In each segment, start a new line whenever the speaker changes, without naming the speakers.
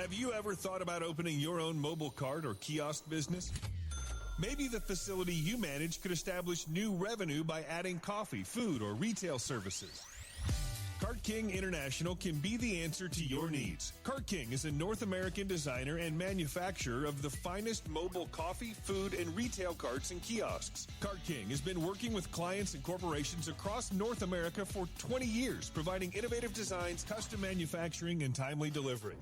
Have you ever thought about opening your own mobile cart or kiosk business? Maybe the facility you manage could establish new revenue by adding coffee, food, or retail services. Cart King International can be the answer to your needs. Cart King is a North American designer and manufacturer of the finest mobile coffee, food, and retail carts and kiosks. Cart King has been working with clients and corporations across North America for 20 years, providing innovative designs, custom manufacturing, and timely delivery.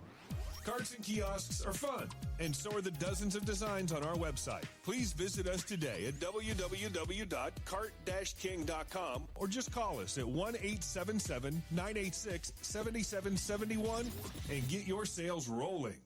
Carts and kiosks are fun, and so are the dozens of designs on our website. Please visit us today at www.cart-king.com or just call us at 1-877-986-7771 and get your sales rolling.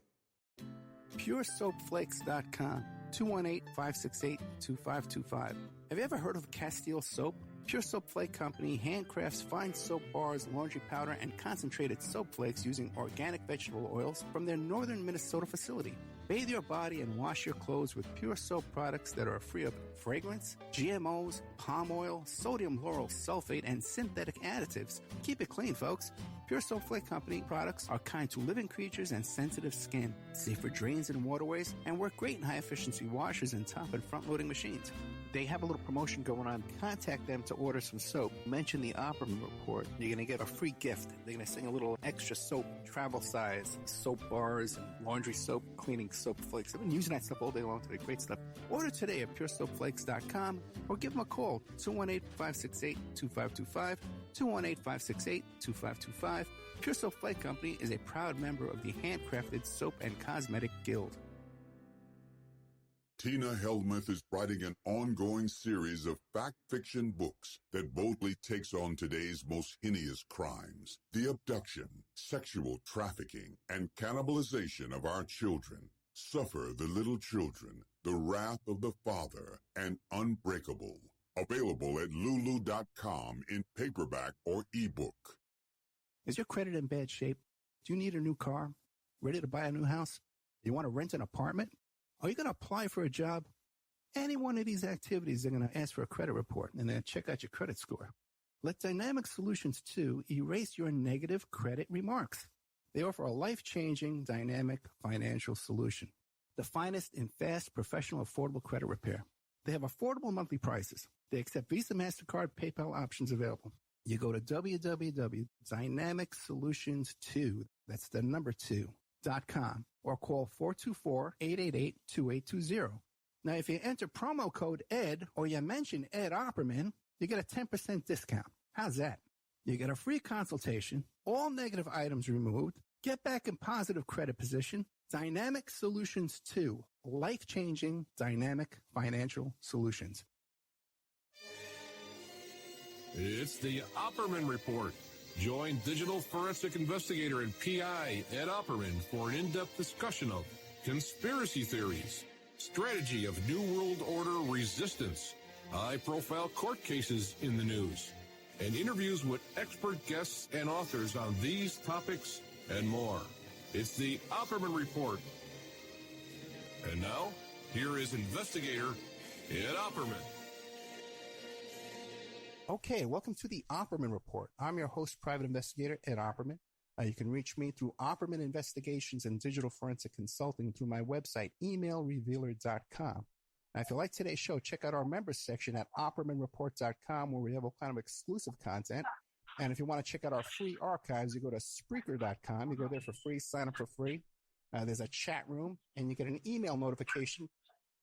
PureSoapFlakes.com, 218-568-2525. Have you ever heard of Castile Soap? Pure Soap Flake Company handcrafts fine soap bars, laundry powder, and concentrated soap flakes using organic vegetable oils from their northern Minnesota facility. Bathe your body and wash your clothes with Pure Soap products that are free of fragrance, GMOs, palm oil, sodium lauryl sulfate, and synthetic additives. Keep it clean, folks. Pure Soap Flake Company products are kind to living creatures and sensitive skin, safe for drains and waterways, and work great in high-efficiency washers and top and front-loading machines. They have a little promotion going on. Contact them to order some soap. Mention the Opperman Report. You're going to get a free gift. They're going to send a little extra soap, travel size, soap bars, and laundry soap, cleaning soap flakes. I've been using that stuff all day long today. Great stuff. Order today at puresoapflakes.com or give them a call, 218-568-2525, 218-568-2525. Pure Soap Flake Company is a proud member of the Handcrafted Soap and Cosmetic Guild.
Tina Helmuth is writing an ongoing series of fact-fiction books that boldly takes on today's most heinous crimes, the abduction, sexual trafficking, and cannibalization of our children. Suffer the Little Children, The Wrath of the Father, and Unbreakable. Available at lulu.com in paperback or ebook.
Is your credit in bad shape? Do you need a new car? Ready to buy a new house? You want to rent an apartment? Are you going to apply for a job? Any one of these activities, they're going to ask for a credit report and then check out your credit score. Let Dynamic Solutions 2 erase your negative credit remarks. They offer a life-changing, dynamic financial solution. The finest in fast, professional, affordable credit repair. They have affordable monthly prices. They accept Visa, MasterCard, PayPal options available. You go to www.dynamicsolutions2, that's the number 2.com, or call 424-888-2820. Now, if you enter promo code ED or you mention Ed Opperman, you get a 10% discount. How's that? You get a free consultation, all negative items removed, get back in positive credit position. Dynamic Solutions 2, life-changing dynamic financial solutions.
It's the Opperman Report. Join digital forensic investigator and PI Ed Opperman for an in-depth discussion of conspiracy theories, strategy of New World Order resistance, high-profile court cases in the news, and interviews with expert guests and authors on these topics and more. It's the Opperman Report. And now, here is investigator Ed Opperman.
Okay, welcome to the Opperman Report. I'm your host, private investigator Ed Opperman. You can reach me through Opperman Investigations and Digital Forensic Consulting through my website, emailrevealer.com. Now, if you like today's show, check out our members section at oppermanreport.com, where we have all kind of exclusive content. And if you want to check out our free archives, you go to Spreaker.com. You go there for free, sign up for free. There's a chat room, and you get an email notification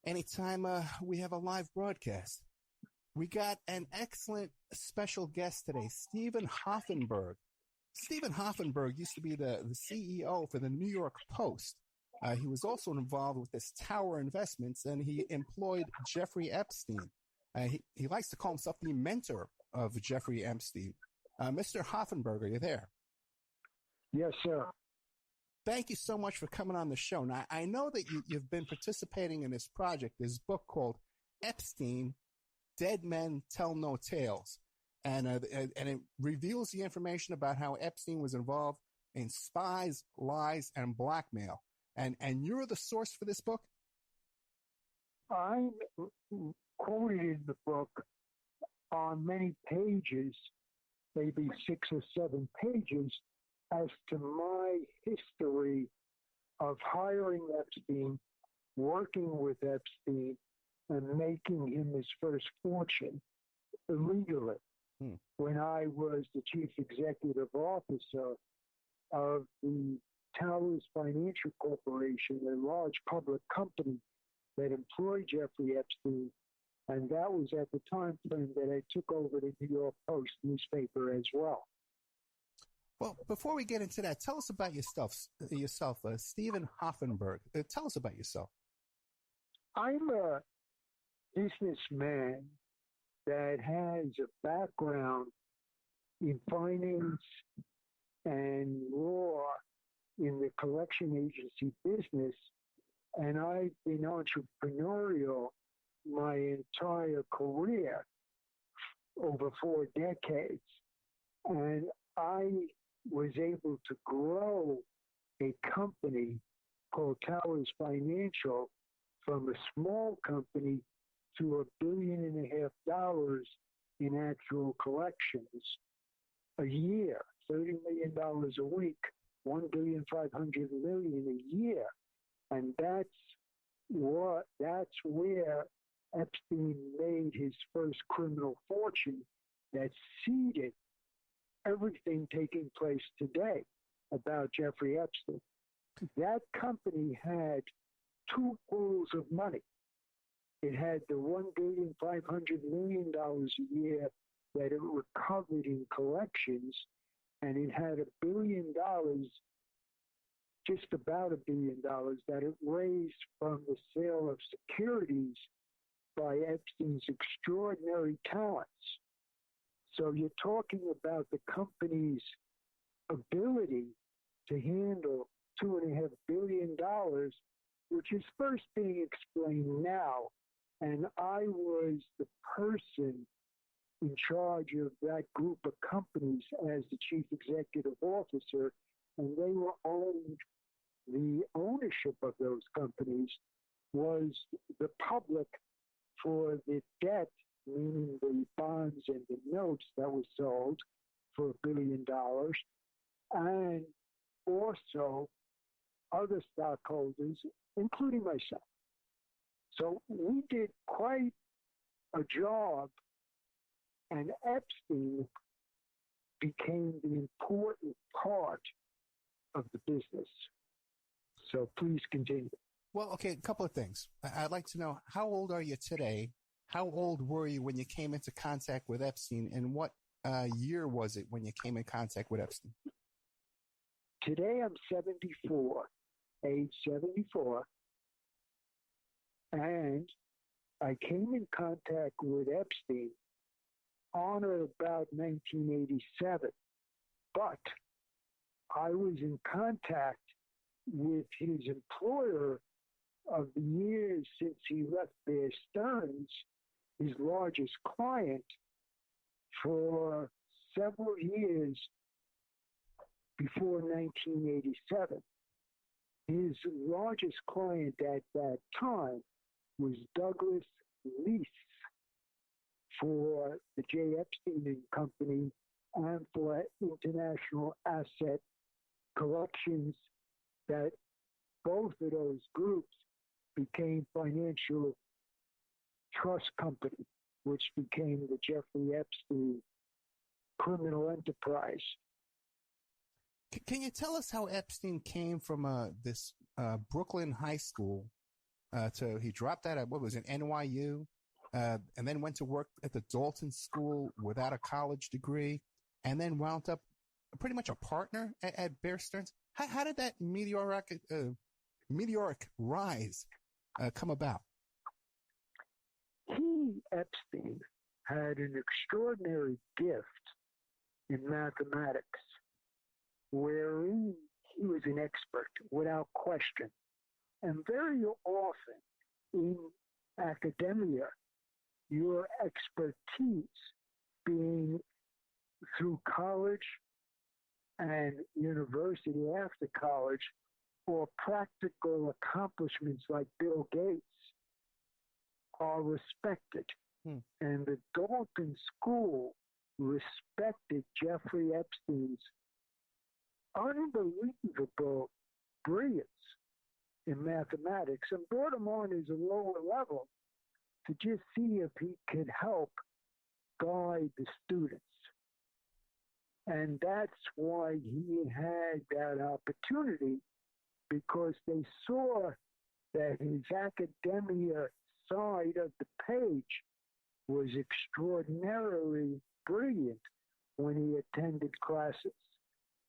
anytime we have a live broadcast. We got an excellent special guest today, Stephen Hoofenberg. Stephen Hoofenberg used to be the CEO for the New York Post. He was also involved with this Tower Investments, and he employed Jeffrey Epstein. He likes to call himself the mentor of Jeffrey Epstein. Mr. Hoofenberg, are you there?
Yes, sir.
Thank you so much for coming on the show. Now, I know that you've been participating in this project, this book called Epstein, Dead Men Tell No Tales. And it reveals the information about how Epstein was involved in spies, lies, and blackmail. And you're the source for this book?
I quoted in the book on many pages, maybe 6 or 7 pages, as to my history of hiring Epstein, working with Epstein, and making him his first fortune illegally. When I was the chief executive officer of the Towers Financial Corporation, a large public company that employed Jeffrey Epstein, and that was at the time frame that I took over the New York Post newspaper as well.
Well, before we get into that, tell us about yourself, Stephen Hoofenberg. Tell us about yourself.
I'm a businessman that has a background in finance and law in the collection agency business, and I've been entrepreneurial my entire career, over 4 decades. And I was able to grow a company called Towers Financial from a small company to $1.5 billion in actual collections a year, $30 million a week, $1.5 billion a year. And that's where Epstein made his first criminal fortune that seeded everything taking place today about Jeffrey Epstein. That company had 2 pools of money. It had the $1.5 billion a year that it recovered in collections, and it had $1 billion, just about $1 billion, that it raised from the sale of securities by Epstein's extraordinary talents. So you're talking about the company's ability to handle $2.5 billion, which is first being explained now. And I was the person in charge of that group of companies as the chief executive officer, and they were owned. The ownership of those companies was the public for the debt, meaning the bonds and the notes that were sold for $1 billion, and also other stockholders, including myself. So we did quite a job, and Epstein became the important part of the business. So please continue.
Well, okay, a couple of things. I'd like to know, how old are you today? How old were you when you came into contact with Epstein? And what year was it when you came in contact with Epstein?
Today I'm 74, age 74. And I came in contact with Epstein on or about 1987. But I was in contact with his employer of the years since he left Bear Stearns, his largest client, for several years before 1987. His largest client at that time was Douglas Lease for the J. Epstein and Company and for International Asset Collections, that both of those groups became Financial Trust Company, which became the Jeffrey Epstein criminal enterprise.
Can you tell us how Epstein came from this Brooklyn high school he dropped out at, what was it, NYU, and then went to work at the Dalton School without a college degree, and then wound up pretty much a partner at Bear Stearns? How did that meteoric rise come about?
Epstein, had an extraordinary gift in mathematics, wherein he was an expert without question. And very often in academia, your expertise being through college and university after college, or practical accomplishments like Bill Gates, are respected. And the Dalton School respected Jeffrey Epstein's unbelievable brilliance in mathematics and brought him on as a lower level to just see if he could help guide the students. And that's why he had that opportunity, because they saw that his academia side of the page was extraordinarily brilliant when he attended classes,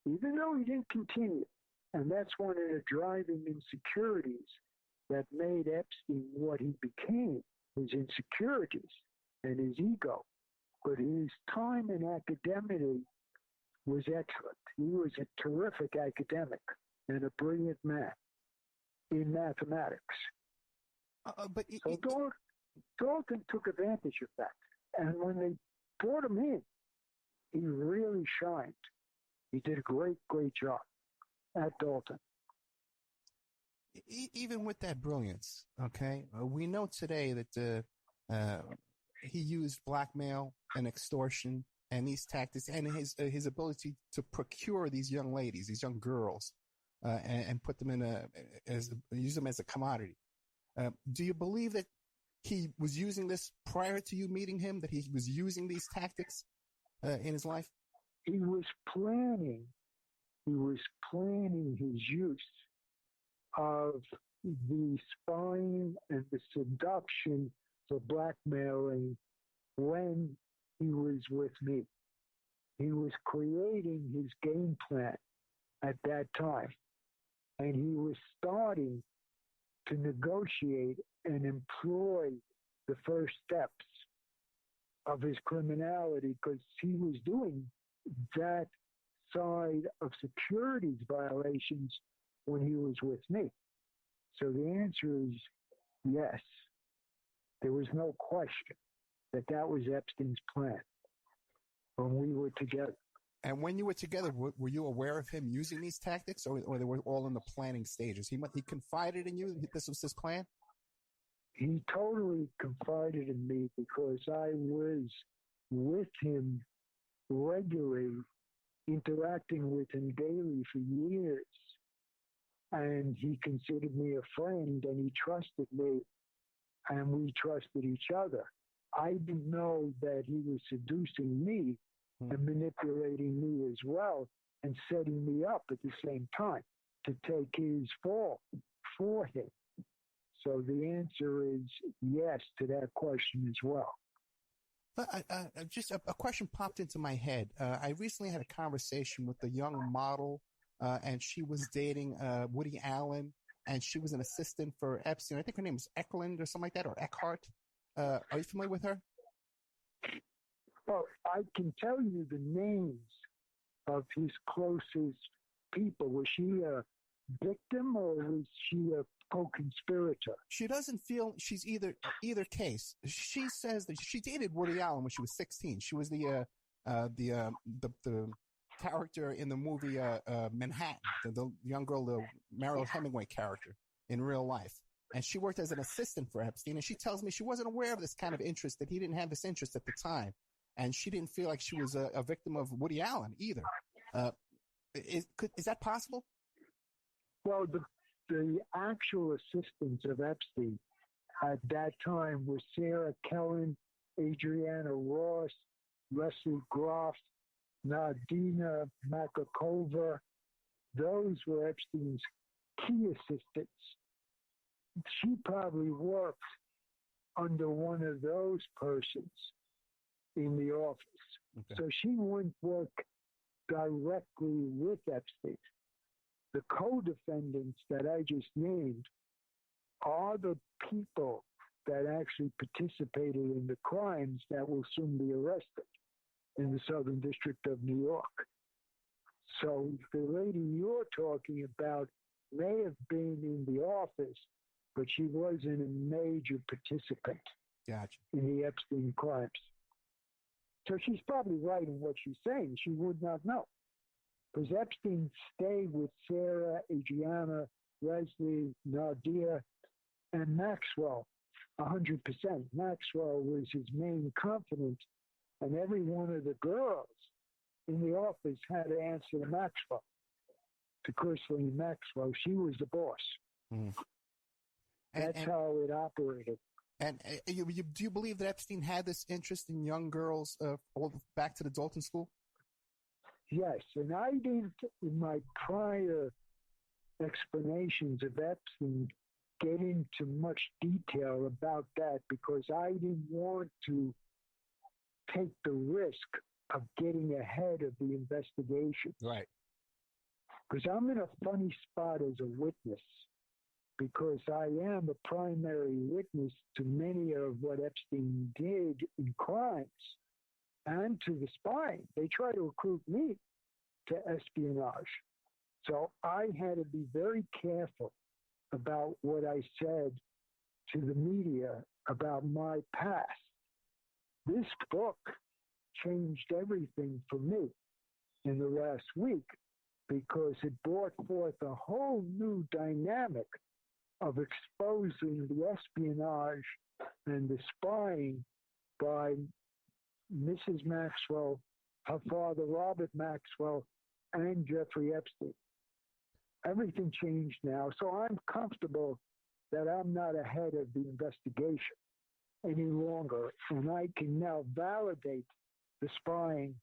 even though he didn't continue. And that's one of the driving insecurities that made Epstein what he became, his insecurities and his ego. But his time in academia was excellent. He was a terrific academic and a brilliant man in mathematics. Dalton took advantage of that. And when they brought him in, he really shined. He did a great job at Dalton.
Even with that brilliance, okay, we know today that he used blackmail and extortion and these tactics and his ability to procure these young ladies, these young girls, and put them use them as a commodity. Do you believe that he was using this prior to you meeting him, that he was using these tactics in his life?
He was planning his use of the spying and the seduction for blackmailing when he was with me. He was creating his game plan at that time, and he was starting to negotiate and employ the first steps of his criminality, because he was doing that side of securities violations when he was with me. So the answer is yes. There was no question that was Epstein's plan when we were together.
And when you were together, were you aware of him using these tactics, or they were all in the planning stages? He confided in you this was his plan?
He totally confided in me, because I was with him regularly, interacting with him daily for years. And he considered me a friend, and he trusted me, and we trusted each other. I didn't know that he was seducing me and manipulating me as well, and setting me up at the same time to take his fall for him. So the answer is yes to that question as well.
But just a question popped into my head. I recently had a conversation with a young model, and she was dating Woody Allen, and she was an assistant for Epstein. I think her name is Eklund or something like that, or Eckhart. Are you familiar with her?
Well, I can tell you the names of his closest people. Was she a victim, or was she a co-conspirator?
She doesn't feel she's either case. She says that she dated Woody Allen when she was 16. She was the character in the movie Manhattan, the young girl, the Mariel Hemingway character in real life. And she worked as an assistant for Epstein. And she tells me she wasn't aware of this kind of interest, that he didn't have this interest at the time. And she didn't feel like she was a victim of Woody Allen either. Is that possible?
Well, the actual assistants of Epstein at that time were Sarah Kellen, Adriana Ross, Leslie Groff, Nadina Makakova. Those were Epstein's key assistants. She probably worked under one of those persons in the office. Okay. So she wouldn't work directly with Epstein. The co-defendants that I just named are the people that actually participated in the crimes that will soon be arrested in the Southern District of New York. So the lady you're talking about may have been in the office, but she wasn't a major participant in the Epstein crimes. So she's probably right in what she's saying. She would not know. Because Epstein stayed with Sarah, Adriana, Leslie, Nadia, and Maxwell 100%. Maxwell was his main confidant, and every one of the girls in the office had to answer to Maxwell, to Christine Maxwell. She was the boss.
Mm.
That's how it operated.
And do you believe that Epstein had this interest in young girls all back to the Dalton School?
Yes, and I didn't, in my prior explanations of Epstein, get into much detail about that because I didn't want to take the risk of getting ahead of the investigation.
Right.
Because I'm in a funny spot as a witness because I am a primary witness to many of what Epstein did in crimes and to the spying. They try to recruit me to espionage. So I had to be very careful about what I said to the media about my past. This book changed everything for me in the last week because it brought forth a whole new dynamic of exposing the espionage and the spying by Mrs. Maxwell, her father, Robert Maxwell, and Jeffrey Epstein. Everything changed now, so I'm comfortable that I'm not ahead of the investigation any longer, and I can now validate the spying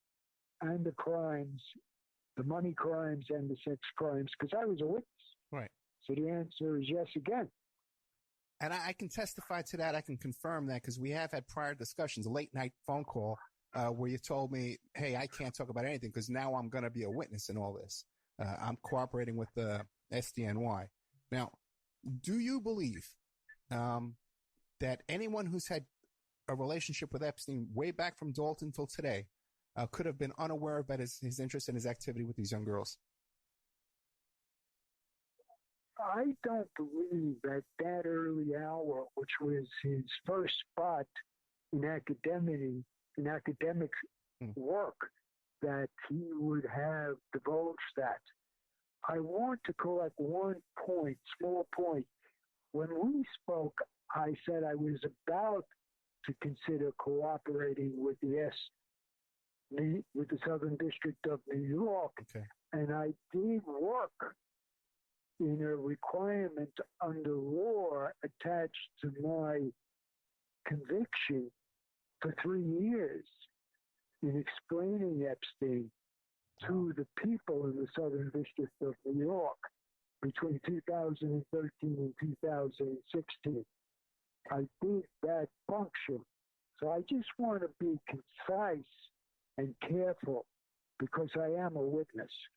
and the crimes, the money crimes and the sex crimes, because I was a witness.
Right.
So the answer is yes again.
And I can testify to that. I can confirm that because we have had prior discussions, a late night phone call where you told me, hey, I can't talk about anything because now I'm going to be a witness in all this. I'm cooperating with the SDNY. Now, do you believe that anyone who's had a relationship with Epstein way back from Dalton till today could have been unaware about his interest and his activity with these young girls?
I don't believe at that early hour, which was his first spot in academic work, that he would have divulged that. I want to correct one point, small point. When we spoke, I said I was about to consider cooperating with the Southern District of New York,
okay.
And I did work in a requirement under law attached to my conviction for 3 years in explaining Epstein to the people in the Southern District of New York between 2013 and 2016. I did that function. So I just want to be concise and careful because I am a witness.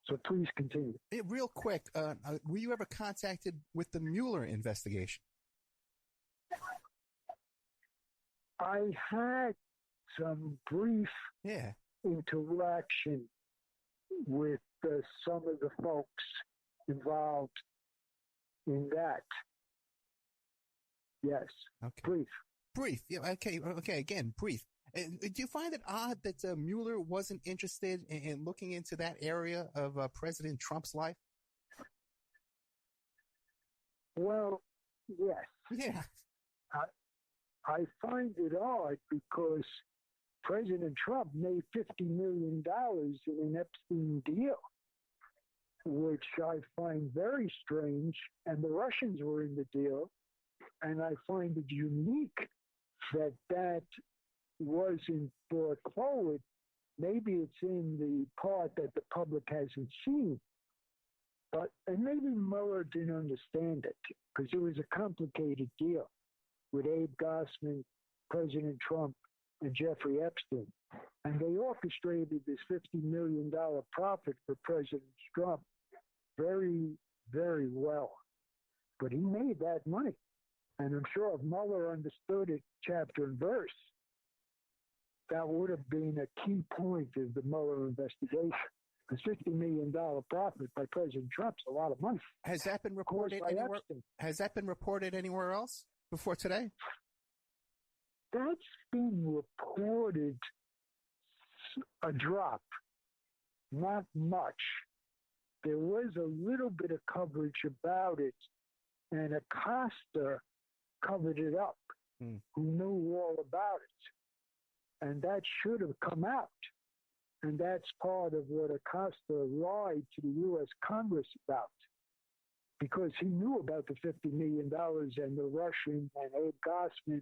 So please continue.
Real quick, were you ever contacted with the Mueller investigation?
I had some brief interaction with some of the folks involved in that. Yes.
Okay. Brief. Yeah. Okay. Again, brief. Do you find it odd that Mueller wasn't interested in looking into that area of President Trump's life?
Well, yes.
Yeah.
I find it odd because President Trump made $50 million in an Epstein deal, which I find very strange, and the Russians were in the deal, and I find it unique that wasn't brought forward. Maybe it's in the part that the public hasn't seen, and maybe Mueller didn't understand it because it was a complicated deal with Abe Gossman, President Trump, and Jeffrey Epstein. And they orchestrated this $50 million profit for President Trump very, very well. But he made that money. And I'm sure if Mueller understood it chapter and verse, that would have been a key point of the Mueller investigation. Because $50 million profit by President Trump's a lot of money.
Has that been reported anywhere? Has that been reported anywhere else before today?
That's been reported a drop, not much. There was a little bit of coverage about it, and Acosta covered it up, who knew all about it. And that should have come out. And that's part of what Acosta lied to the U.S. Congress about. because he knew about the $50 million and the Russian and Abe Gossman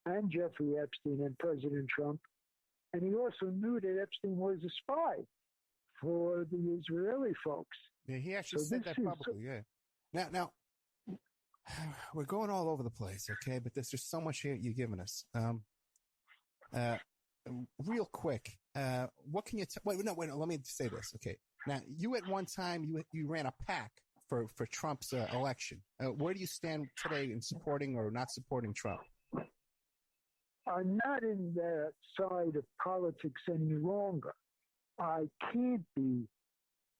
and Jeffrey Epstein and President Trump. And he also knew that Epstein was a spy for the Israeli folks.
Yeah, he actually said that publicly, yeah. Now, we're going all over the place, okay? But there's just so much here you're giving us. Real quick, what can you tell? Wait, let me say this, okay? Now, you at one time, you ran a PAC for Trump's election. Where do you stand today in supporting or not supporting Trump?
I'm not in that side of politics any longer. I can't be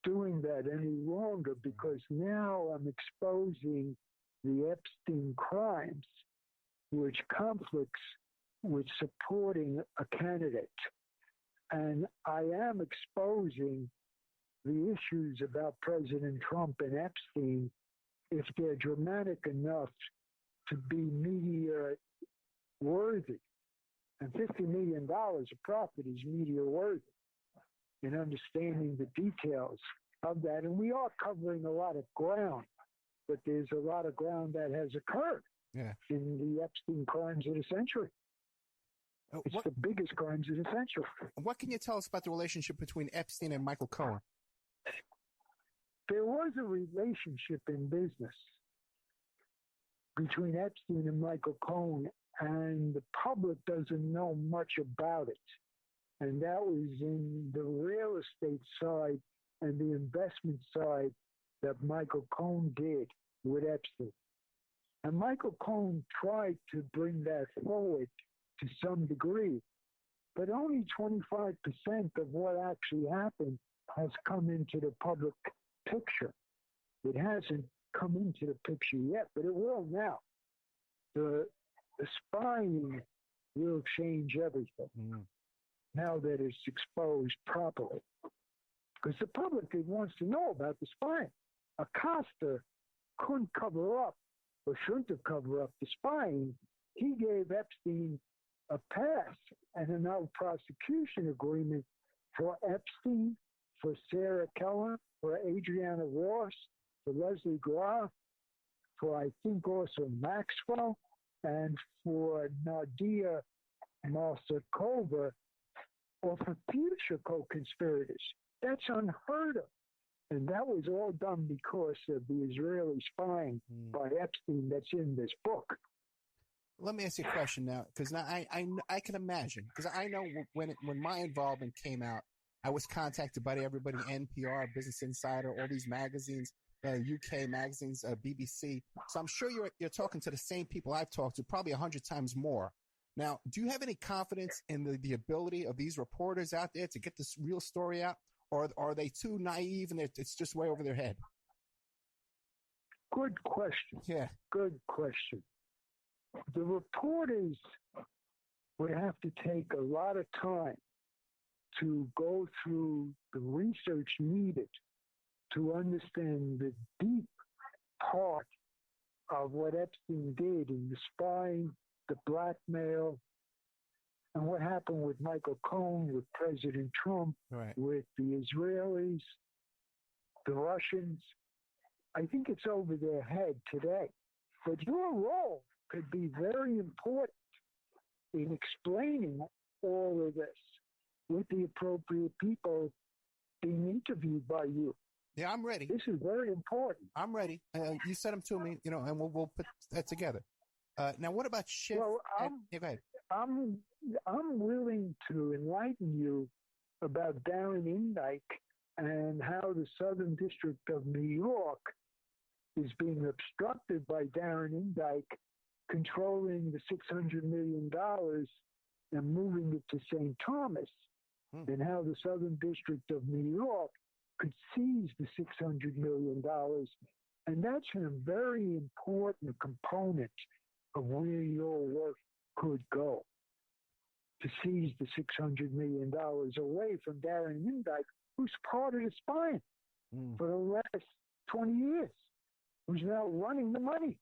doing that any longer because now I'm exposing the Epstein crimes, which conflicts with supporting a candidate. And I am exposing the issues about President Trump and Epstein if they're dramatic enough to be media worthy. And $50 million of profit is media worthy in understanding the details of that. And we are covering a lot of ground, but there's a lot of ground that has occurred in the Epstein crimes of the century. It's the biggest crimes of the century.
What can you tell us about the relationship between Epstein and Michael Cohen?
There was a relationship in business between Epstein and Michael Cohen, and the public doesn't know much about it. And that was in the real estate side and the investment side that Michael Cohen did with Epstein. And Michael Cohen tried to bring that forward to some degree, but only 25% of what actually happened has come into the public picture. It hasn't come into the picture yet, but it will now. The spying will change everything now that it's exposed properly. Because the public wants to know about the spying. Acosta couldn't cover up, or shouldn't have covered up the spying. He gave Epstein a pass and a no prosecution agreement for Epstein, for Sarah Keller, for Adriana Ross, for Leslie Groff, for I think also Maxwell, and for Nadia Malsakova, or for future co-conspirators. That's unheard of. And that was all done because of the Israeli spying by Epstein that's in this book.
Let me ask you a question now, because now I can imagine, because I know when my involvement came out, I was contacted by everybody, NPR, Business Insider, all these magazines, UK magazines, BBC. So I'm sure you're talking to the same people I've talked to, probably 100 times more. Now, do you have any confidence in the ability of these reporters out there to get this real story out, or are they too naive and it's just way over their head?
Good question.
Yeah.
Good question. The reporters would have to take a lot of time to go through the research needed to understand the deep part of what Epstein did in the spying, the blackmail, and what happened with Michael Cohen, with President Trump, with the Israelis, the Russians. I think it's over their head today. But your role could be very important in explaining all of this with the appropriate people being interviewed by you.
Yeah, I'm ready.
This is very important.
I'm ready. You send them to me, and we'll put that together. Now, what about Schiff?
Well,
go ahead.
I'm willing to enlighten you about Darren Indyke and how the Southern District of New York is being obstructed by Darren Indyke controlling the $600 million and moving it to St. Thomas, and how the Southern District of New York could seize the $600 million. And that's a very important component of where your work could go, to seize the $600 million away from Darren Indyke, who's part of the spying for the last 20 years, who's now running the money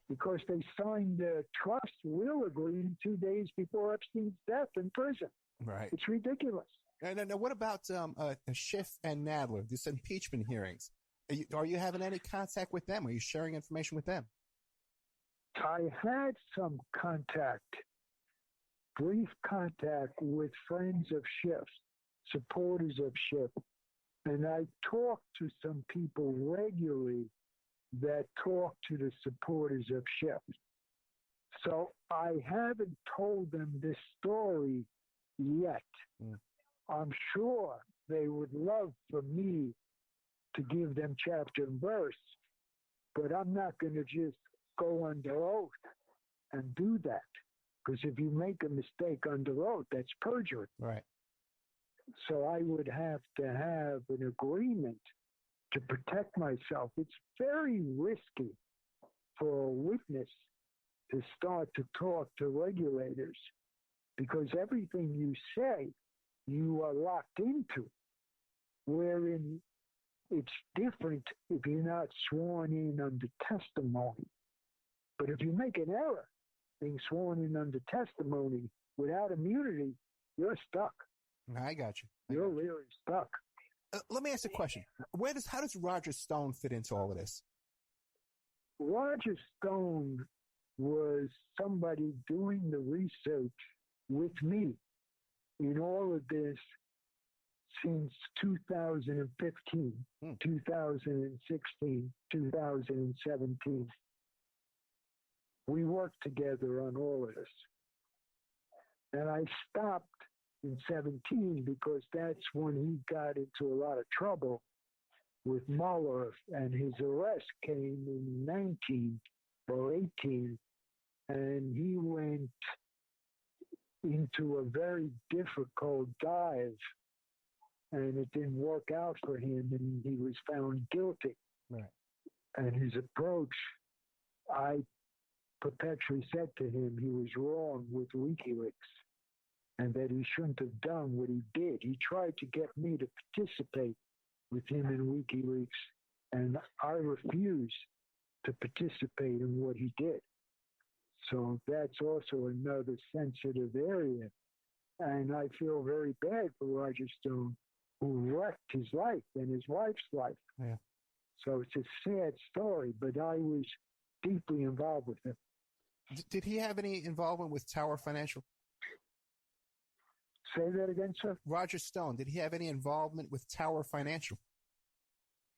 because they signed a trust will agreement 2 days before Epstein's death in prison.
Right.
It's ridiculous.
And what about Schiff and Nadler, this impeachment hearings? Are you having any contact with them? Are you sharing information with them?
I had some contact, brief contact with friends of Schiff, supporters of Schiff, and I talked to some people regularly that talk to the supporters of Schiff. So I haven't told them this story yet. I'm sure they would love for me to give them chapter and verse, but I'm not going to just go under oath and do that. Because if you make a mistake under oath, that's perjury.
Right.
So I would have to have an agreement to protect myself. It's very risky for a witness to start to talk to regulators because everything you say, you are locked into, wherein it's different if you're not sworn in under testimony. But if you make an error being sworn in under testimony without immunity, you're stuck.
I got you.
You're really stuck.
Let me ask a question. How does Roger Stone fit into all of this?
Roger Stone was somebody doing the research with me in all of this since 2015, 2016, 2017. We worked together on all of this. And I stopped in 17 because that's when he got into a lot of trouble with Mueller, and his arrest came in 19 or 18, and he went into a very difficult dive, and it didn't work out for him, and he was found guilty.
Right.
And his approach, I perpetually said to him he was wrong with WikiLeaks and that he shouldn't have done what he did. He tried to get me to participate with him in WikiLeaks, and I refused to participate in what he did. So that's also another sensitive area. And I feel very bad for Roger Stone, who wrecked his life and his wife's life.
Yeah.
So it's a sad story, but I was deeply involved with him.
Did he have any involvement with Tower Financial?
Say that again, sir?
Roger Stone, did he have any involvement with Tower Financial?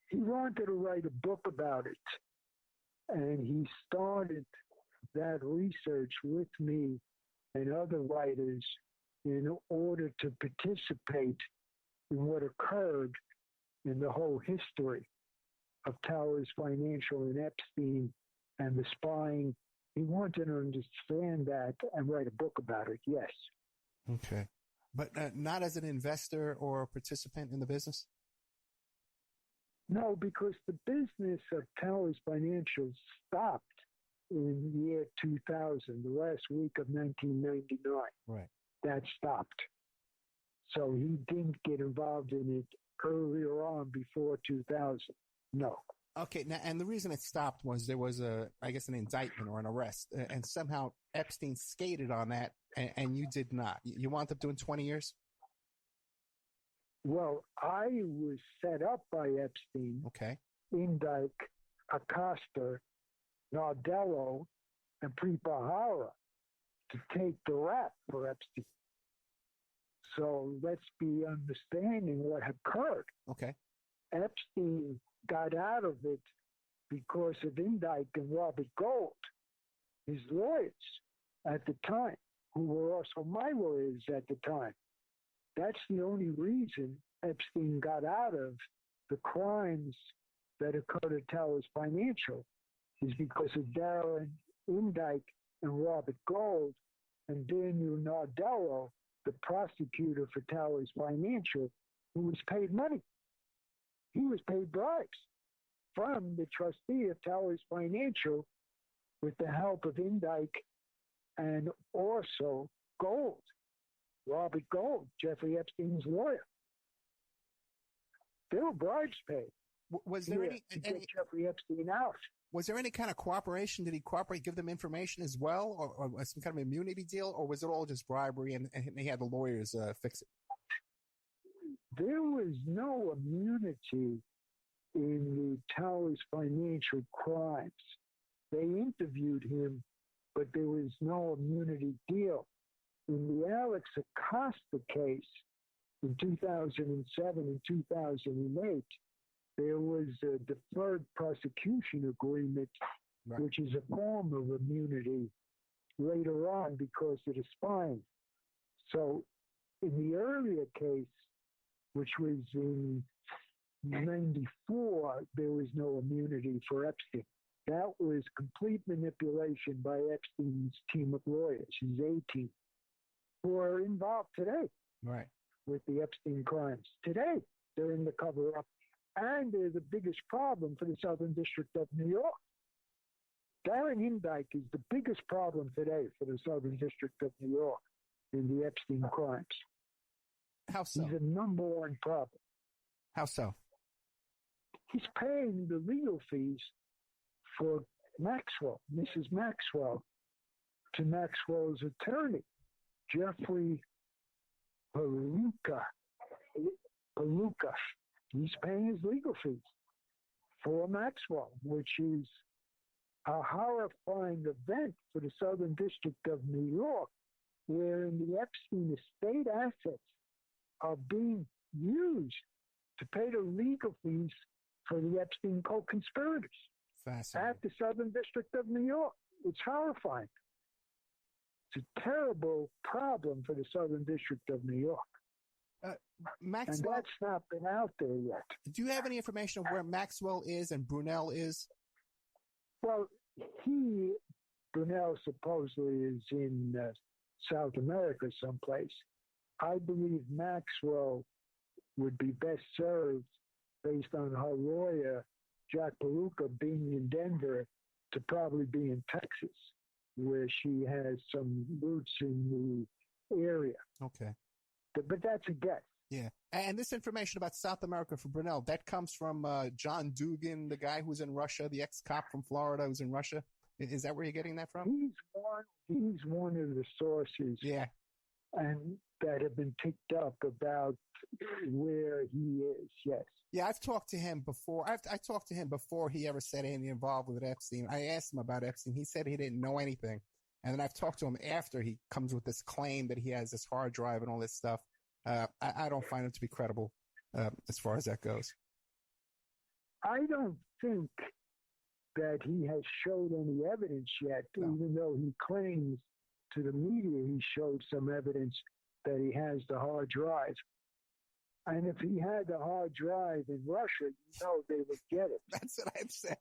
He wanted to write a book about it, and he started that research with me and other writers in order to participate in what occurred in the whole history of Towers Financial and Epstein and the spying. He wanted to understand that and write a book about it, yes.
Okay. But not as an investor or a participant in the business?
No, because the business of Towers Financial stopped in the year 2000, the last week of 1999.
Right.
That stopped. So he didn't get involved in it earlier on before 2000. No.
Okay. Now, and the reason it stopped was there was an indictment or an arrest, and somehow Epstein skated on that, and you did not. You wound up doing 20 years?
Well, I was set up by Epstein.
Okay.
Indike, Acosta, Nardello, and Pripahara to take the rap for Epstein. So let's be understanding what occurred.
Okay.
Epstein got out of it because of Indike and Robert Gold, his lawyers at the time, who were also my lawyers at the time. That's the only reason Epstein got out of the crimes that occurred at Towers Financial, is because of Darren Indike and Robert Gold and Daniel Nardello, the prosecutor for Towers Financial, who was paid money. He was paid bribes from the trustee of Towers Financial with the help of Indike and also Gold, Robert Gold, Jeffrey Epstein's lawyer. There were bribes paid.
Was there
to get Jeffrey Epstein out?
Was there any kind of cooperation? Did he cooperate, give them information as well, or some kind of immunity deal, or was it all just bribery and he had the lawyers fix it?
There was no immunity in the Towers financial crimes. They interviewed him, but there was no immunity deal. In the Alex Acosta case in 2007 and 2008, there was a deferred prosecution agreement,
Right.
which is a form of immunity later on because of the spying. So in the earlier case, which was in 94, there was no immunity for Epstein. That was complete manipulation by Epstein's team of lawyers, his A-team, who are involved today
Right.
with the Epstein crimes. Today, they're in the cover-up, and they're the biggest problem for the Southern District of New York. Darren Hindyke is the biggest problem today for the Southern District of New York in the Epstein crimes.
How so?
He's the number one problem.
How so?
He's paying the legal fees for Maxwell, Mrs. Maxwell, to Maxwell's attorney, Jeffrey Paluca. He's paying his legal fees for Maxwell, which is a horrifying event for the Southern District of New York, wherein the Epstein estate assets are being used to pay the legal fees for the Epstein co-conspirators
Fascinating.
at the Southern District of New York. It's horrifying. It's a terrible problem for the Southern District of New York. And
Maxwell,
that's not been out there yet.
do you have any information of where Maxwell is and Brunel is?
Well, Brunel supposedly is in South America someplace. I believe Maxwell would be best served, based on her lawyer, Jack Paluca, being in Denver, to probably be in Texas, where she has some roots in the area.
Okay.
But that's a guess.
Yeah. And this information about South America for Brunel, that comes from John Dugan, the guy who's in Russia, the ex-cop from Florida who's in Russia. Is that where you're getting that from?
He's one of the sources.
Yeah.
And that have been picked up about where he is, yes.
Yeah, I've talked to him before. I talked to him before he ever said anything involved with Epstein. I asked him about Epstein. He said he didn't know anything. And then I've talked to him after he comes with this claim that he has this hard drive and all this stuff. I don't find him to be credible as far as that goes.
I don't think that he has showed any evidence yet, even though he claims to the media he showed some evidence that he has the hard drive. And if he had the hard drive in Russia, they would get it.
That's what I said.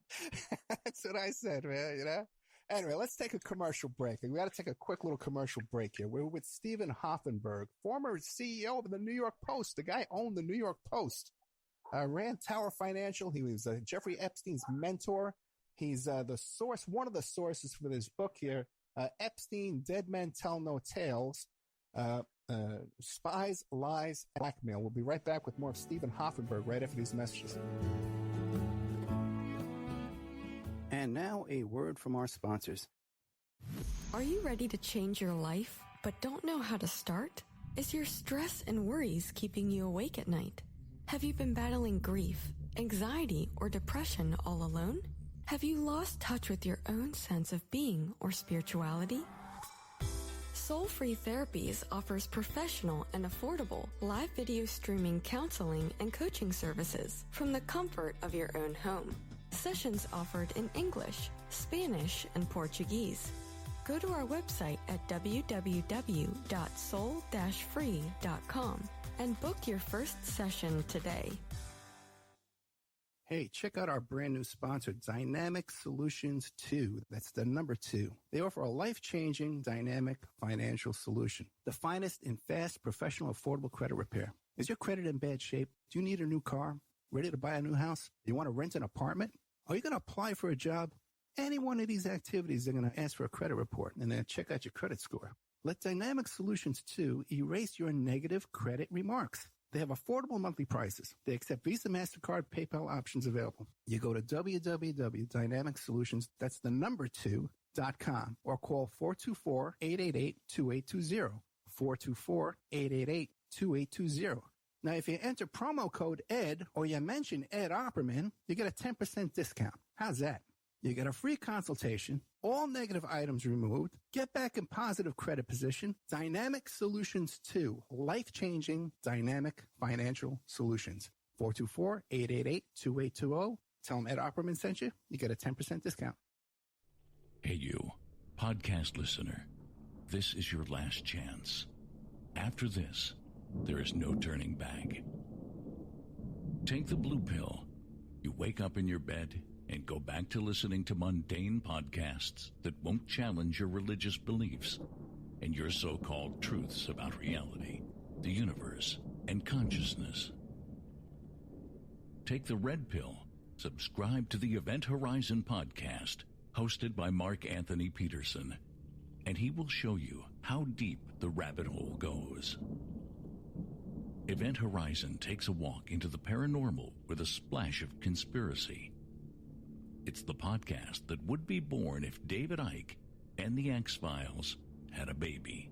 That's what I said, man, you know? Anyway, let's take a commercial break. We got to take a quick little commercial break here. We're with Stephen Hoofenberg, former CEO of the New York Post. The guy owned the New York Post, ran Tower Financial. He was Jeffrey Epstein's mentor. He's the source, one of the sources for this book here, Epstein, Dead Men Tell No Tales, Spies, Lies, Blackmail. We'll be right back with more of Stephen Hoofenberg right after these messages.
And now a word from our sponsors.
Are you ready to change your life, but don't know how to start? Is your stress and worries keeping you awake at night? Have you been battling grief, anxiety, or depression all alone? Have you lost touch with your own sense of being or spirituality? Soul Free Therapies offers professional and affordable live video streaming counseling and coaching services from the comfort of your own home. Sessions offered in English, Spanish, and Portuguese. Go to our website at www.soul-free.com and book your first session today.
Hey, check out our brand new sponsor, Dynamic Solutions 2. That's the number 2. They offer a life-changing, dynamic financial solution. The finest in fast, professional, affordable credit repair. Is your credit in bad shape? Do you need a new car? Ready to buy a new house? You want to rent an apartment? Are you going to apply for a job? Any one of these activities, they're going to ask for a credit report and then check out your credit score. Let Dynamic Solutions 2 erase your negative credit remarks. They have affordable monthly prices. They accept Visa, MasterCard, PayPal options available. You go to www.dynamicsolutions, that's the number 2.com, or call 424-888-2820. 424-888-2820. Now, if you enter promo code ED or you mention Ed Opperman, you get a 10% discount. How's that? You get a free consultation, all negative items removed, get back in positive credit position, Dynamic Solutions 2, life-changing dynamic financial solutions. 424-888-2820. Tell them Ed Opperman sent you. You get a 10% discount.
Hey, you, podcast listener. This is your last chance. After this, there is no turning back. Take the blue pill. You wake up in your bed and go back to listening to mundane podcasts that won't challenge your religious beliefs and your so-called truths about reality, the universe, and consciousness. Take the red pill. Subscribe to the Event Horizon podcast, hosted by Mark Anthony Peterson, and he will show you how deep the rabbit hole goes. Event Horizon takes a walk into the paranormal with a splash of conspiracy. It's the podcast that would be born if David Icke and the X-Files had a baby.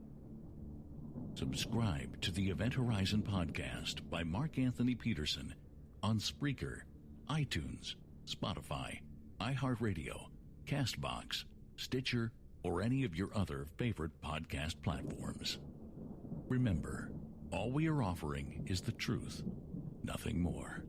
Subscribe to the Event Horizon podcast by Mark Anthony Peterson on Spreaker, iTunes, Spotify, iHeartRadio, CastBox, Stitcher, or any of your other favorite podcast platforms. Remember, all we are offering is the truth, nothing more.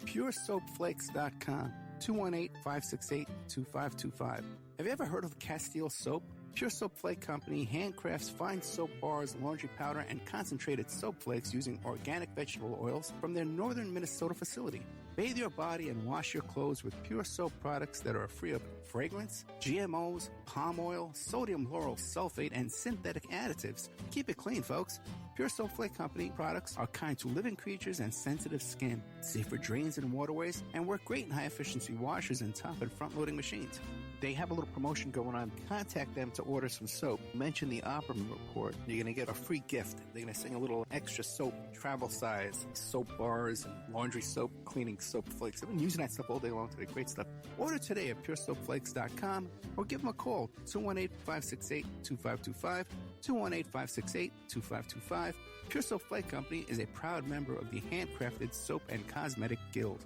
PureSoapFlakes.com, 218-568-2525. Have you ever heard of Castile Soap? Pure Soap Flake Company handcrafts fine soap bars, laundry powder, and concentrated soap flakes using organic vegetable oils from their northern Minnesota facility. Bathe your body and wash your clothes with Pure Soap products that are free of fragrance, GMOs, palm oil, sodium lauryl sulfate, and synthetic additives. Keep it clean, folks. Pure Soap Flake Company products are kind to living creatures and sensitive skin, safe for drains and waterways, and work great in high-efficiency washers and top and front-loading machines. They have a little promotion going on. Contact them to order some soap. Mention the Opperman Report. You're going to get a free gift. They're going to send a little extra soap, travel size, soap bars, and laundry soap, cleaning soap flakes. I've been using that stuff all day long today. Great stuff. Order today at puresoapflakes.com or give them a call, 218-568-2525, 218-568-2525. Pure Soap Flake Company is a proud member of the Handcrafted Soap and Cosmetic Guild.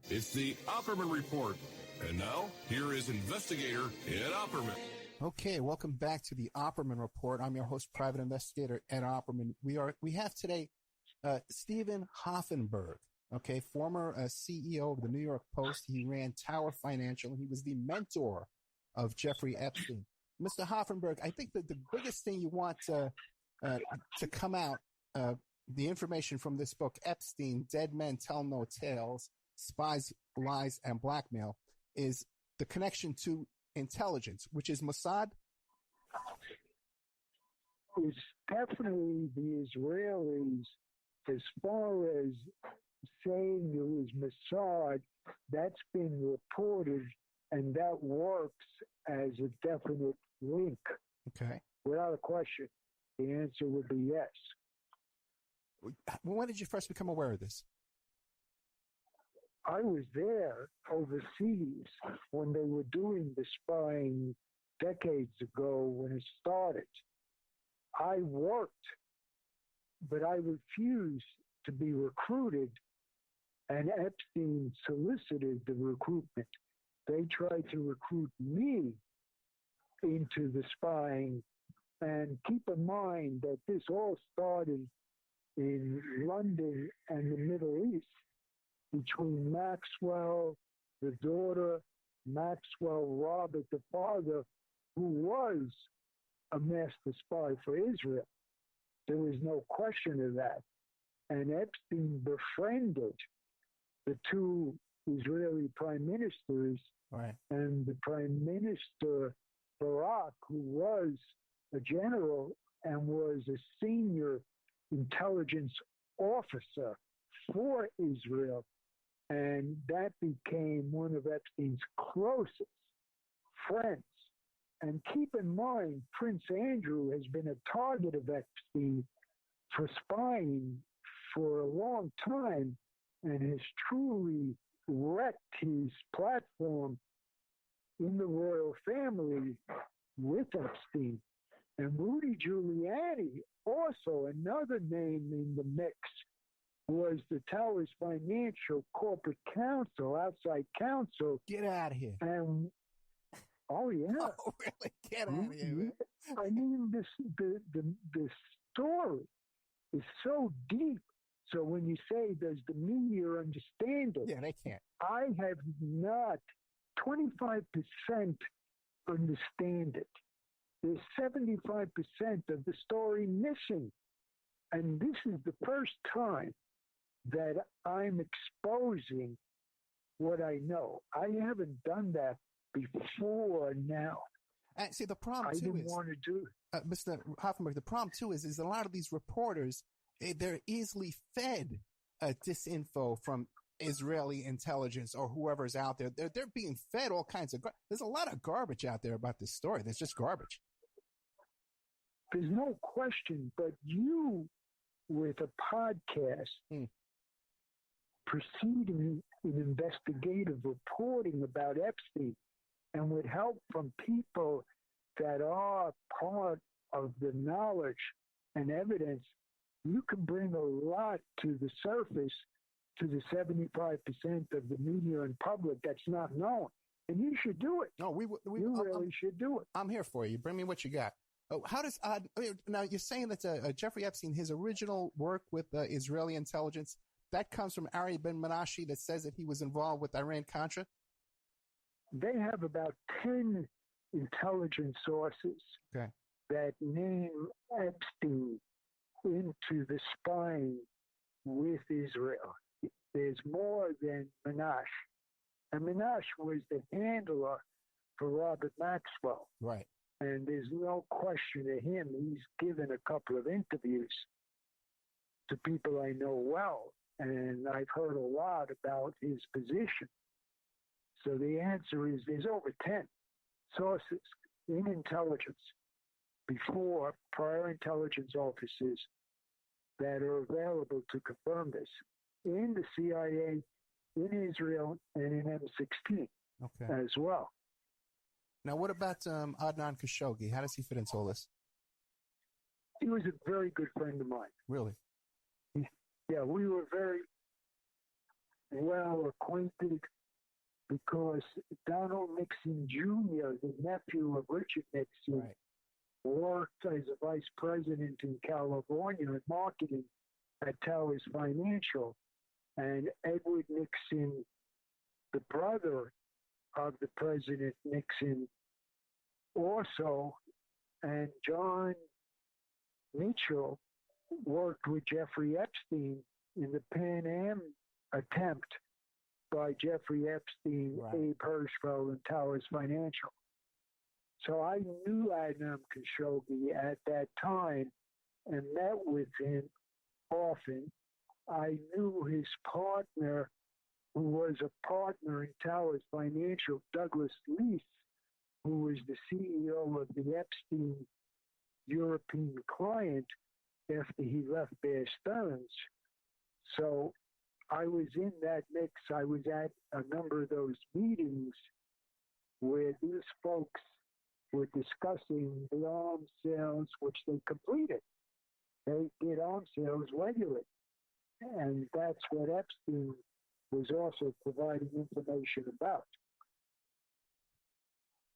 It's the Opperman Report. And now, here is investigator Ed Opperman.
Okay, welcome back to the Opperman Report. I'm your host, private investigator Ed Opperman. We have today Stephen Hoofenberg, okay, former CEO of the New York Post. He ran Tower Financial. He was the mentor of Jeffrey Epstein. Mr. Hoofenberg, I think that the biggest thing you want to come out, the information from this book, Epstein, Dead Men Tell No Tales, Spies, Lies, and Blackmail, is the connection to intelligence, which is Mossad?
It's definitely the Israelis, as far as saying it was Mossad, that's been reported, and that works as a definite link.
Okay.
Without a question, the answer would be yes.
When did you first become aware of this?
I was there overseas when they were doing the spying decades ago when it started. I worked, but I refused to be recruited, and Epstein solicited the recruitment. They tried to recruit me into the spying, and keep in mind that this all started in London and the Middle East, between Maxwell, the daughter, Maxwell Robert, the father, who was a master spy for Israel. There was no question of that. And Epstein befriended the two Israeli prime ministers,
right,
and the prime minister, Barak, who was a general and was a senior intelligence officer for Israel. And that became one of Epstein's closest friends. And keep in mind, Prince Andrew has been a target of Epstein for spying for a long time and has truly wrecked his platform in the royal family with Epstein. And Rudy Giuliani, also another name in the mix, was the Towers Financial Corporate Counsel, outside counsel.
Get out of here.
And, oh, yeah.
Oh, really? Get out of here, man.
I mean, the story is so deep. So when you say, does the media understand it?
Yeah, they can't.
I have not 25% understand it. There's 75% of the story missing. And this is the first time that I'm exposing what I know. I haven't done that before now.
And see, the problem,
I
too,
didn't want to do it.
Mr. Hoofenberg, the problem, too, is a lot of these reporters, they're easily fed disinfo from Israeli intelligence or whoever's out there. They're being fed all kinds of there's a lot of garbage out there about this story. There's just garbage.
There's no question, but you, with a podcast, proceeding in investigative reporting about Epstein, and with help from people that are part of the knowledge and evidence, you can bring a lot to the surface, to the 75% of the media and public that's not known. And you should do it.
No, we
you really should do it.
I'm here for you. Bring me what you got. How does now you're saying that Jeffrey Epstein, his original work with Israeli intelligence, that comes from Ari Ben Menashe that says that he was involved with Iran-Contra?
They have about 10 intelligence sources that name Epstein into the spying with Israel. There's more than Menashe. And Menashe was the handler for Robert Maxwell.
Right.
And there's no question to him. He's given a couple of interviews to people I know well, and I've heard a lot about his position. So the answer is there's over 10 sources in intelligence before prior intelligence officers that are available to confirm this in the CIA, in Israel, and in M16 as well.
Now, what about Adnan Khashoggi? How does he fit into all this?
He was a very good friend of mine.
Really?
Yeah, we were very well acquainted because Donald Nixon Jr., the nephew of Richard Nixon, worked as a vice president in California in marketing at Towers Financial. And Edward Nixon, the brother of the President Nixon, also, and John Mitchell worked with Jeffrey Epstein in the Pan Am attempt by Jeffrey Epstein, Abe Hirschfeld, and Towers Financial. So I knew Adnan Khashoggi at that time and met with him often. I knew his partner, who was a partner in Towers Financial, Douglas Leith, who was the CEO of the Epstein European client after he left Bear Stearns. So I was in that mix. I was at a number of those meetings where these folks were discussing the arms sales, which they completed. They did arms sales regularly. And that's what Epstein was also providing information about.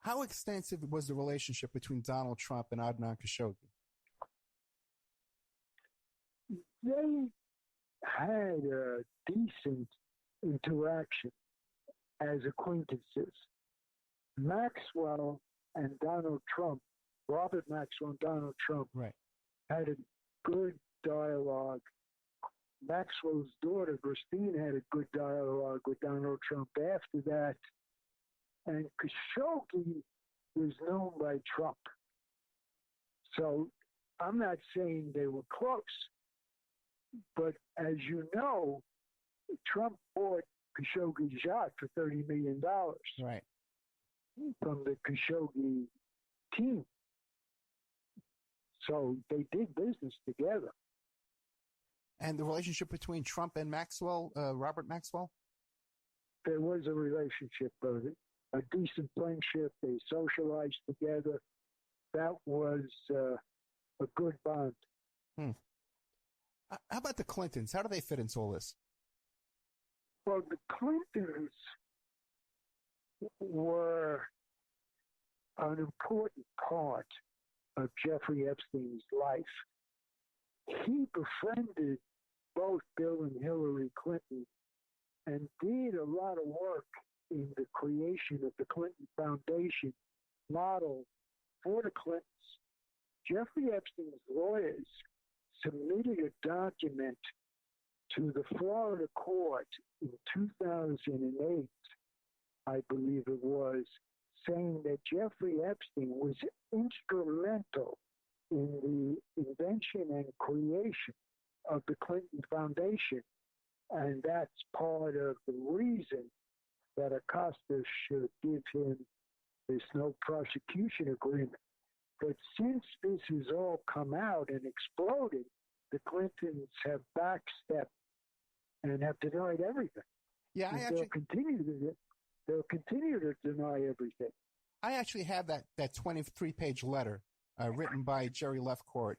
How extensive was the relationship between Donald Trump and Adnan Khashoggi?
They had a decent interaction as acquaintances. Maxwell and Donald Trump, Robert Maxwell and Donald Trump, had a good dialogue. Maxwell's daughter, Christine, had a good dialogue with Donald Trump after that. And Khashoggi was known by Trump. So I'm not saying they were close. But as you know, Trump bought Khashoggi's yacht for $30 million from the Khashoggi team. So they did business together.
And the relationship between Trump and Maxwell, Robert Maxwell?
There was a relationship, a decent friendship. They socialized together. that was a good bond.
How about the Clintons? How do they fit into all this?
Well, the Clintons were an important part of Jeffrey Epstein's life. He befriended both Bill and Hillary Clinton and did a lot of work in the creation of the Clinton Foundation model for the Clintons. Jeffrey Epstein's lawyers submitted a document to the Florida court in 2008, I believe it was, saying that Jeffrey Epstein was instrumental in the invention and creation of the Clinton Foundation. And that's part of the reason that Acosta should give him this no prosecution agreement. But since this has all come out and exploded, the Clintons have backstepped and have denied everything.
Yeah,
they'll continue to deny everything.
I actually have that 23-page letter written by Jerry Lefcourt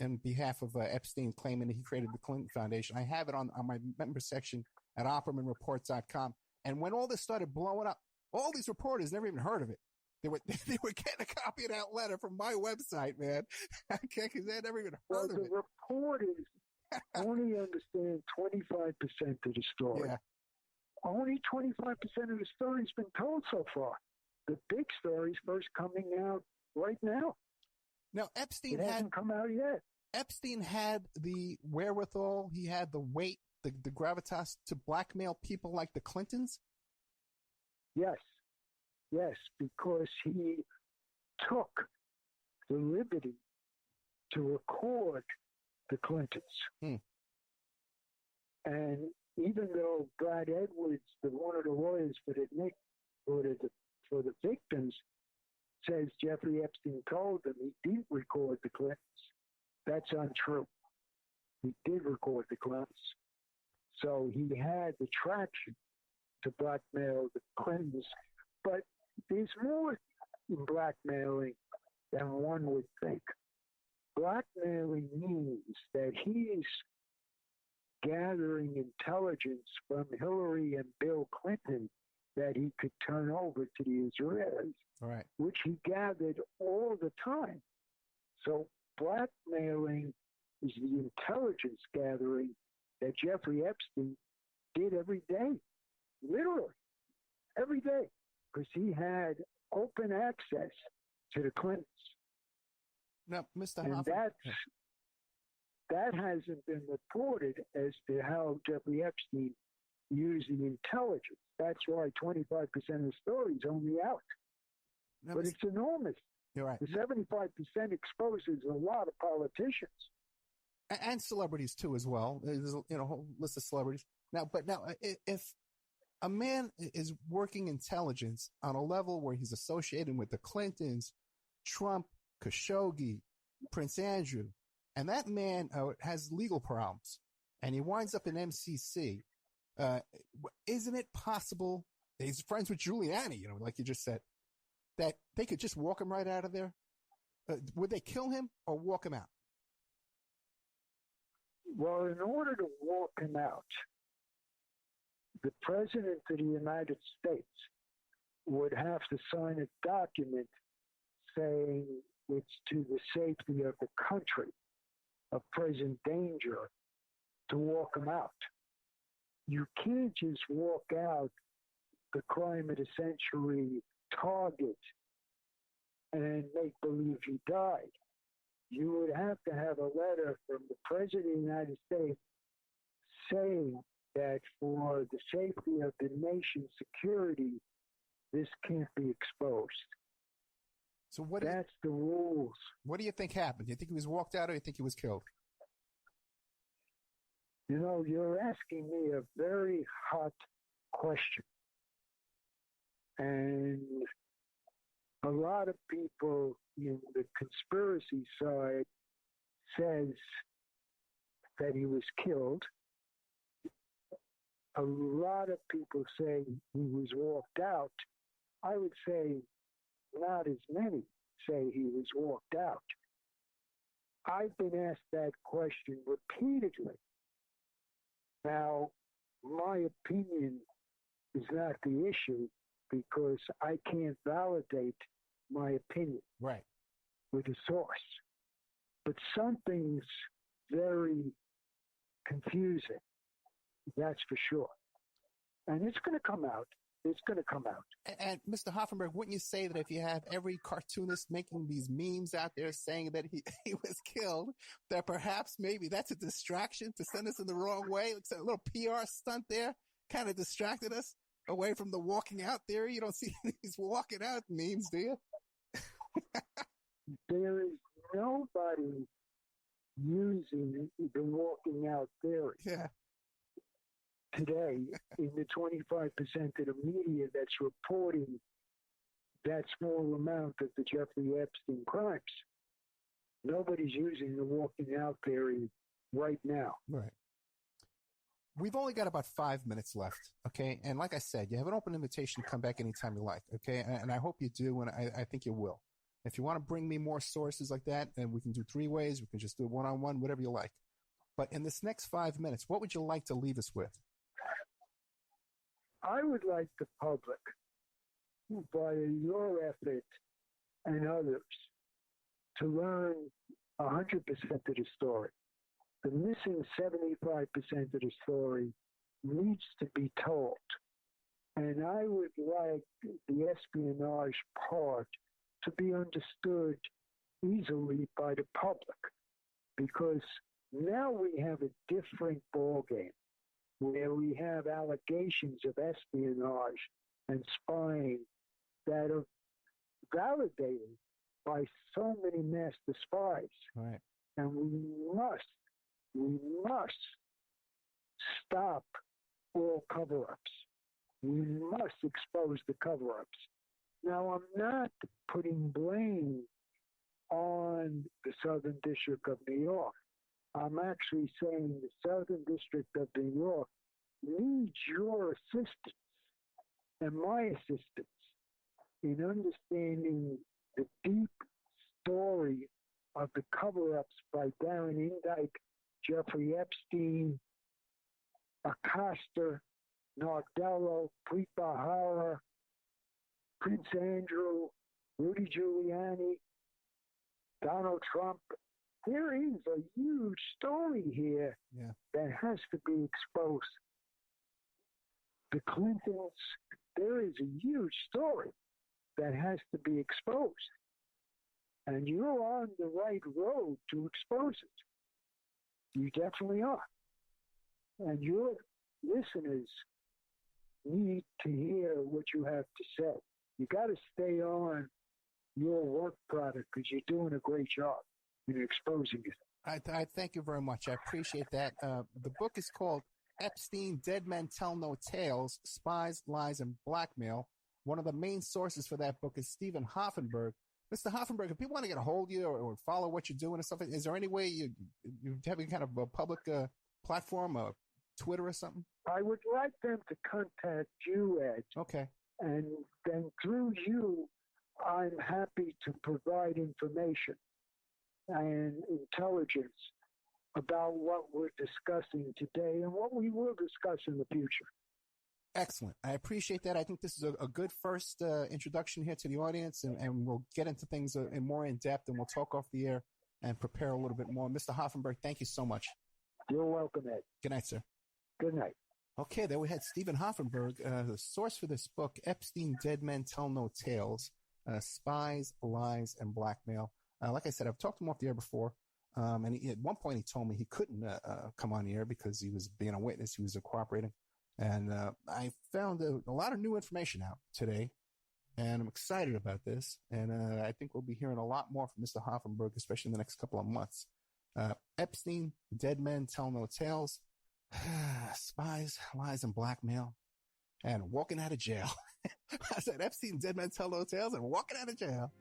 in behalf of Epstein, claiming that he created the Clinton Foundation. I have it on my member section at OppermanReports.com. And when all this started blowing up, all these reporters never even heard of it. They were getting a copy of that letter from my website, man. Okay, because they had never even heard of it.
The reporters only understand 25% of the story.
Yeah.
Only 25% of the story's been told so far. The big story's first coming out right now.
Now, Epstein
hasn't come out yet.
Epstein had the wherewithal, he had the weight, the gravitas to blackmail people like the Clintons?
Yes, because he took the liberty to record the Clintons. And even though Brad Edwards, one of the lawyers for the victims, says Jeffrey Epstein told them he didn't record the Clintons, that's untrue. He did record the Clintons. So he had the traction to blackmail the Clintons. But there's more in blackmailing than one would think. Blackmailing means that he's gathering intelligence from Hillary and Bill Clinton that he could turn over to the Israelis,
right,
which he gathered all the time. So blackmailing is the intelligence gathering that Jeffrey Epstein did every day, literally every day, because he had open access to the Clintons.
Now, Mr.
And
Hoffman,
that hasn't been reported as to how Jeffrey Epstein used the intelligence. That's why 25% of the story is only out.
now,
But it's enormous.
you're right.
The 75% exposes a lot of politicians.
And celebrities too, as well. There's a whole list of celebrities. Now, if a man is working intelligence on a level where he's associated with the Clintons, Trump, Khashoggi, Prince Andrew, and that man has legal problems, and he winds up in MCC, isn't it possible that he's friends with Giuliani, like you just said, that they could just walk him right out of there? Would they kill him or walk him out?
Well, in order to walk him out, the President of the United States would have to sign a document saying it's to the safety of the country, of present danger, to walk him out. You can't just walk out the crime of the century target and make believe he died. You would have to have a letter from the President of the United States saying that for the safety of the nation's security, this can't be exposed.
So
that's the rules.
What do you think happened? Do you think he was walked out or do you think he was killed?
You're asking me a very hot question. And a lot of people in the conspiracy side says that he was killed. A lot of people say he was walked out. I would say not as many say he was walked out. I've been asked that question repeatedly. Now, my opinion is not the issue because I can't validate my opinion with a source. But something's very confusing, that's for sure. And it's going to come out. It's going to come out.
And Mr. Hoofenberg, wouldn't you say that if you have every cartoonist making these memes out there saying that he was killed, that perhaps maybe that's a distraction to send us in the wrong way? Like a little PR stunt there kind of distracted us away from the walking out theory. You don't see these walking out memes, do you?
There is nobody using the walking out theory.
Yeah.
Today, in the 25% of the media that's reporting that small amount of the Jeffrey Epstein crimes, nobody's using the walking out theory right now.
Right. We've only got about 5 minutes left, okay? And like I said, you have an open invitation to come back anytime you like, okay? And I hope you do, and I think you will. If you want to bring me more sources like that, and we can do 3 ways, we can just do it one-on-one, whatever you like. But in this next 5 minutes, what would you like to leave us with?
I would like the public, by your effort and others, to learn 100% of the story. The missing 75% of the story needs to be told. And I would like the espionage part to be understood easily by the public, because now we have a different ballgame, where we have allegations of espionage and spying that are validated by so many master spies.
Right.
And we must stop all cover-ups. We must expose the cover-ups. Now, I'm not putting blame on the Southern District of New York. I'm actually saying the Southern District of New York needs your assistance and my assistance in understanding the deep story of the cover-ups by Darren Indike, Jeffrey Epstein, Acosta, Nardello, Preet Bharara, Prince Andrew, Rudy Giuliani, Donald Trump. There is a huge story here that has to be exposed. The Clintons, there is a huge story that has to be exposed. And you're on the right road to expose it. You definitely are. And your listeners need to hear what you have to say. You got to stay on your work product because you're doing a great job in exposing it.
I thank you very much. I appreciate that. The book is called Epstein, Dead Men Tell No Tales, Spies, Lies, and Blackmail. One of the main sources for that book is Stephen Hoofenberg. Mr. Hoofenberg, if people want to get a hold of you or follow what you're doing and stuff, is there any way you have any kind of a public platform, Twitter or something?
I would like them to contact you, Ed.
Okay.
And then through you, I'm happy to provide information and intelligence about what we're discussing today and what we will discuss in the future.
Excellent. I appreciate that. I think this is a good first introduction here to the audience, and we'll get into things more in depth, and we'll talk off the air and prepare a little bit more. Mr. Hoofenberg, thank you so much.
You're welcome, Ed.
Good night, sir.
Good night.
Okay, there we had Stephen Hoofenberg, the source for this book, Epstein, Dead Men Tell No Tales, Spies, Lies, and Blackmail. Like I said, I've talked to him off the air before, and at one point he told me he couldn't come on the air because he was being a witness. He was cooperating. And I found a lot of new information out today, and I'm excited about this. And I think we'll be hearing a lot more from Mr. Hoofenberg, especially in the next couple of months. Epstein, Dead Men Tell No Tales, Spies, Lies, and Blackmail, and Walking Out of Jail. I said Epstein, Dead Men Tell No Tales, and Walking Out of Jail.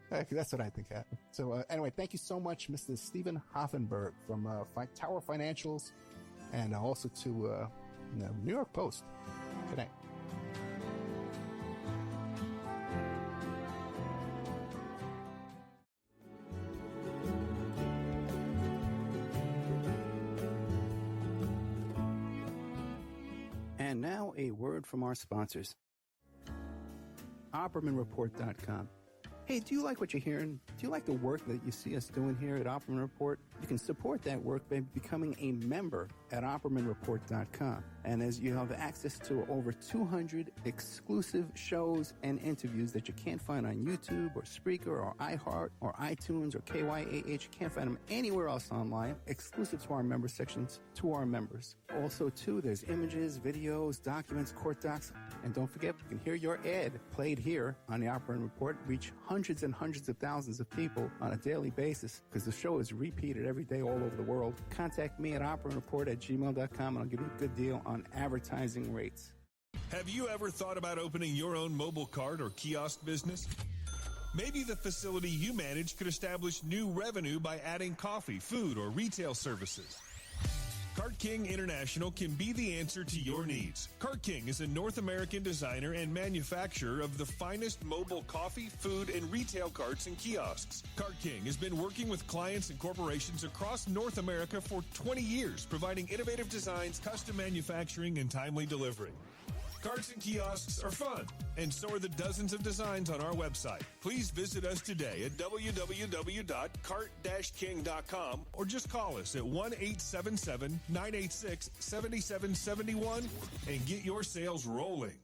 That's what I think happened. So anyway, thank you so much, Mr. Stephen Hoofenberg from Tower Financials, and also to New York Post. Good night.
And now a word from our sponsors. OppermanReport.com. Hey, do you like what you're hearing? Do you like the work that you see us doing here at Opperman Report? You can support that work by becoming a member at OppermanReport.com. And as you have access to over 200 exclusive shows and interviews that you can't find on YouTube or Spreaker or iHeart or iTunes or KYAH. You can't find them anywhere else online, exclusive to our member sections, to our members. Also, too, there's images, videos, documents, court docs. And don't forget, you can hear your ad played here on the Opperman Report, reach hundreds and hundreds of thousands of people on a daily basis because the show is repeated every day all over the world. Contact me at oppermanreport@gmail.com and I'll give you a good deal on advertising rates.
Have you ever thought about opening your own mobile cart or kiosk business? Maybe the facility you manage could establish new revenue by adding coffee, food, or retail services. Cart King International can be the answer to your needs. Cart King is a North American designer and manufacturer of the finest mobile coffee, food, and retail carts and kiosks. Cart King has been working with clients and corporations across North America for 20 years, providing innovative designs, custom manufacturing, and timely delivery. Carts and kiosks are fun, and so are the dozens of designs on our website. Please visit us today at www.cart-king.com or just call us at 1-877-986-7771 and get your sales rolling.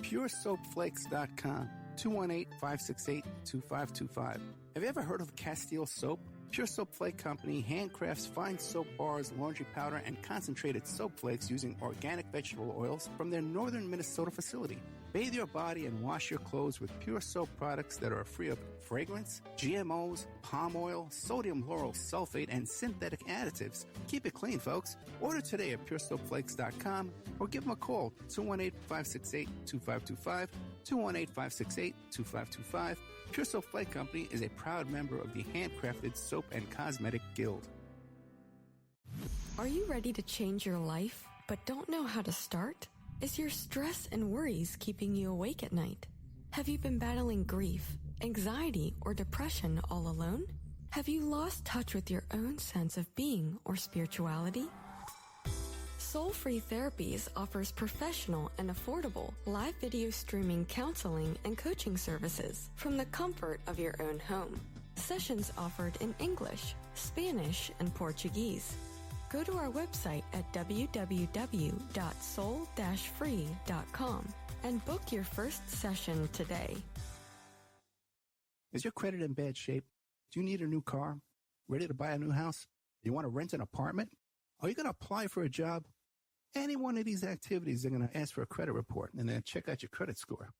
PureSoapFlakes.com, 218-568-2525. Have you ever heard of Castile Soap? Pure Soap Flake Company handcrafts fine soap bars, laundry powder, and concentrated soap flakes using organic vegetable oils from their northern Minnesota facility. Bathe your body and wash your clothes with pure soap products that are free of fragrance, GMOs, palm oil, sodium lauryl sulfate, and synthetic additives. Keep it clean, folks. Order today at PureSoapFlakes.com or give them a call, 218-568-2525, 218-568-2525. Pure Soap Flake Company is a proud member of the Handcrafted Soap and Cosmetic Guild.
Are you ready to change your life, but don't know how to start? Is your stress and worries keeping you awake at night? Have you been battling grief, anxiety, or depression all alone? Have you lost touch with your own sense of being or spirituality? Soul Free Therapies offers professional and affordable live video streaming counseling and coaching services from the comfort of your own home. Sessions offered in English, Spanish, and Portuguese. Go to our website at www.soul-free.com and book your first session today.
Is your credit in bad shape? Do you need a new car? Ready to buy a new house? You want to rent an apartment? Are you going to apply for a job? Any one of these activities, they're going to ask for a credit report and then check out your credit score.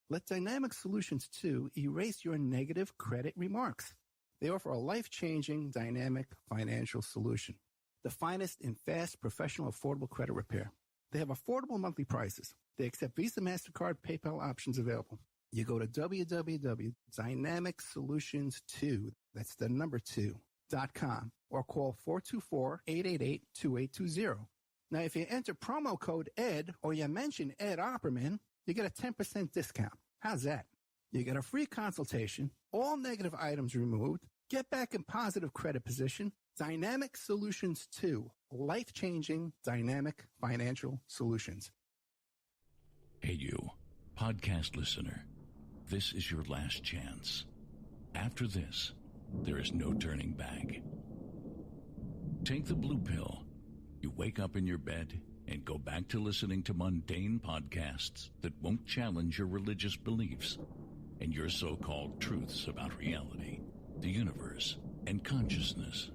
Let Dynamic Solutions 2 erase your negative credit remarks. They offer a life-changing, dynamic financial solution. The finest in fast, professional, affordable credit repair. They have affordable monthly prices. They accept Visa, MasterCard, PayPal options available. You go to www.dynamicsolutions2, that's the number 2.com, or call 424-888-2820. Now, if you enter promo code ED or you mention Ed Opperman, you get a 10% discount. How's that? You get a free consultation, all negative items removed, get back in positive credit position. Dynamic Solutions 2, life-changing dynamic financial solutions.
Hey, you, podcast listener, this is your last chance. After this, there is no turning back. Take the blue pill. You wake up in your bed and go back to listening to mundane podcasts that won't challenge your religious beliefs and your so-called truths about reality, the universe, and consciousness.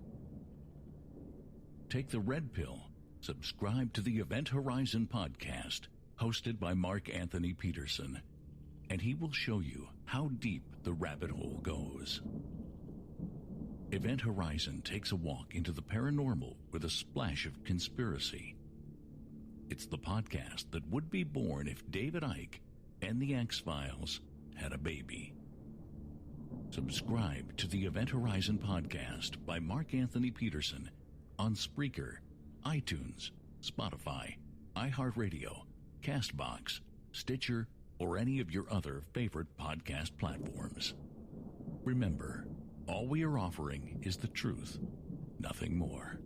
Take the red pill. Subscribe to the Event Horizon podcast, hosted by Mark Anthony Peterson, and he will show you how deep the rabbit hole goes. Event Horizon takes a walk into the paranormal with a splash of conspiracy. It's the podcast that would be born if David Icke and the X-Files had a baby. Subscribe to the Event Horizon podcast by Mark Anthony Peterson on Spreaker, iTunes, Spotify, iHeartRadio, CastBox, Stitcher, or any of your other favorite podcast platforms. Remember, all we are offering is the truth, nothing more.